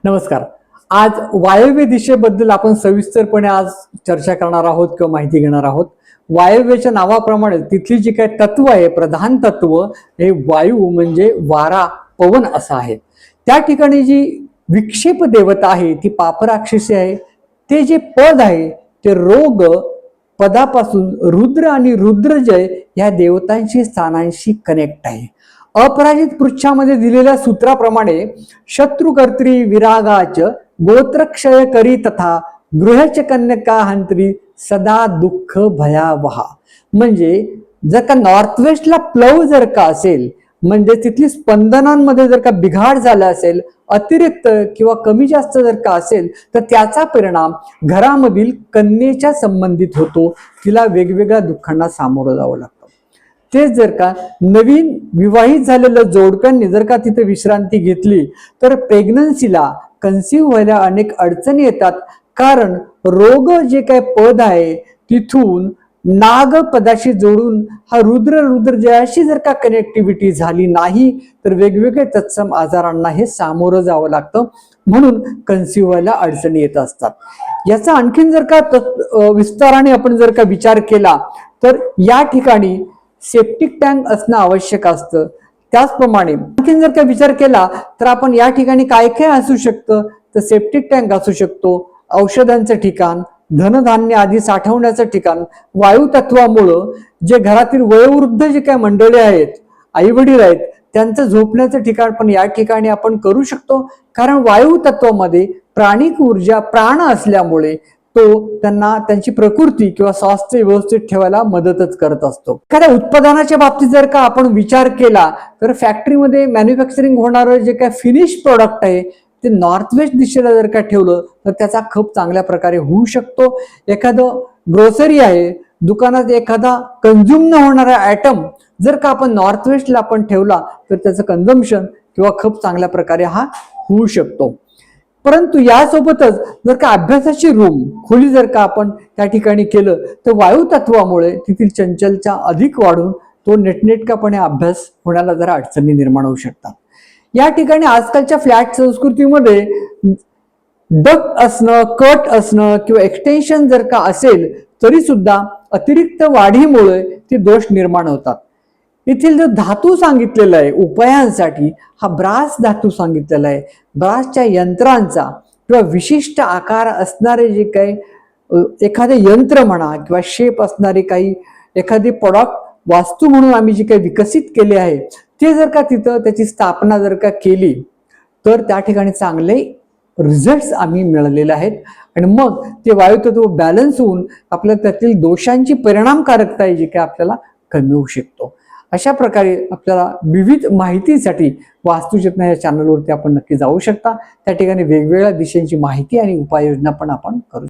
नमस्कार. आज वायव्य दिशेबद्दल आपण सविस्तरपणे आज चर्चा करणार आहोत किंवा माहिती घेणार आहोत. वायव्यच्या नावाप्रमाणे तिथली जी काही तत्व आहे, प्रधान तत्व हे वायू म्हणजे वारा, पवन असं आहे. त्या ठिकाणी जी विक्षेप देवता आहे ती पापराक्षसी आहे. ते जे पद आहे ते रोग पदापासून रुद्र आणि रुद्रजय या देवतांशी स्थानांशी कनेक्ट आहे. अपराजित पृच्छामध्ये दिलेल्या सूत्राप्रमाणे शत्रुकर्त्री विरागाच गोत्रक्षय करी तथा गृहच कन्यका हंत्री सदा दुःख भयावहा. म्हणजे जर का नॉर्थ वेस्टला प्लव जर का असेल, म्हणजे तिथली स्पंदनांमध्ये जर का बिघाड झाला असेल, अतिरिक्त किंवा कमी जास्त जर का असेल, तर त्याचा परिणाम घरामधील कन्येच्या संबंधित होतो. तिला वेगवेगळ्या दुःखांना सामोरं जावं लागतं. तेच जर का नवीन विवाहित झालेल्या जोडप्यांनी जर का तिथे विश्रांती घेतली तर प्रेग्नन्सीला कन्सिव्ह व्हायला अनेक अडचणी येतात. कारण रोग जे काय पद आहे तिथून नाग पदाशी जोडून हा रुद्रजयाशी जर का कनेक्टिव्हिटी झाली नाही तर वेगवेगळे तत्सम आजारांना हे सामोरं जावं लागतं. म्हणून कन्सिव्ह व्हायला अडचणी येत असतात. याचा आणखीन जर का विस्ताराने आपण जर का विचार केला तर या ठिकाणी सेप्टिक टँक असणं आवश्यक असतं. त्याचप्रमाणे आणखीन जर का विचार केला तर आपण या ठिकाणी काय काय असू शकतं, तर सेप्टिक टँक असू शकतो, औषधांचं ठिकाण, धनधान्य आधी साठवण्याचं ठिकाण. वायू तत्वामुळं जे घरातील वयोवृद्ध जे काही मंडळी आहेत, आई वडील आहेत, त्यांचं झोपण्याचं ठिकाण पण या ठिकाणी आपण करू शकतो. कारण वायू तत्वामध्ये प्राणिक ऊर्जा प्राण असल्यामुळे तो त्यांना त्यांची प्रकृती किंवा स्वास्थ्य व्यवस्थित ठेवायला मदतच करत असतो. एखाद्या उत्पादनाच्या बाबतीत जर का आपण विचार केला तर फॅक्टरीमध्ये मॅन्युफॅक्चरिंग होणारं जे काय फिनिश प्रोडक्ट आहे ते नॉर्थ वेस्ट दिशेला जर का ठेवलं तर त्याचा खप चांगल्या प्रकारे होऊ शकतो. एखादं ग्रोसरी आहे, दुकानात एखादा कन्झ्युम न होणारा आयटम जर का आपण नॉर्थ वेस्टला आपण ठेवला तर त्याचं कन्झम्पशन किंवा खप चांगल्या प्रकारे हा होऊ शकतो. परंतु यासोबतच जर का अभ्यासाची रूम खोली जर का आपण त्या ठिकाणी केलं तर वायू तत्वामुळे तिथील चंचलता अधिक वाढून तो नेटनेटकापणे अभ्यास होण्याला जरा अडचणी निर्माण होऊ शकतात. या ठिकाणी आजकालच्या फ्लॅट संस्कृतीमध्ये डक असणं, कट असणं किंवा एक्सटेन्शन जर का असेल तरी सुद्धा अतिरिक्त वाढीमुळे ते दोष निर्माण होतात. येथील जो धातू सांगितलेला आहे उपायांसाठी हा ब्रास धातू सांगितलेला आहे. ब्रासच्या यंत्रांचा किंवा विशिष्ट आकार असणारे जे काही एखादे यंत्र म्हणा किंवा शेप असणारे काही एखादी प्रॉडक्ट वास्तू म्हणून आम्ही जे काही विकसित केले आहे ते जर का तिथं त्याची स्थापना जर का केली तर त्या ठिकाणी चांगले रिझल्ट्स आम्ही मिळालेले आहेत. आणि मग ते वायुतत्व बॅलन्स होऊन आपल्याला त्यातील दोषांची परिणामकारकता जी काय आपल्याला कमी होऊ शकतो. अशा प्रकारे आपल्याला विविध माहितीसाठी वास्तुचेतना या चॅनलवरती आपण नक्की जाऊ शकता. त्या ठिकाणी वेगवेगळ्या दिशेची माहिती आणि उपाययोजना पण आपण करू.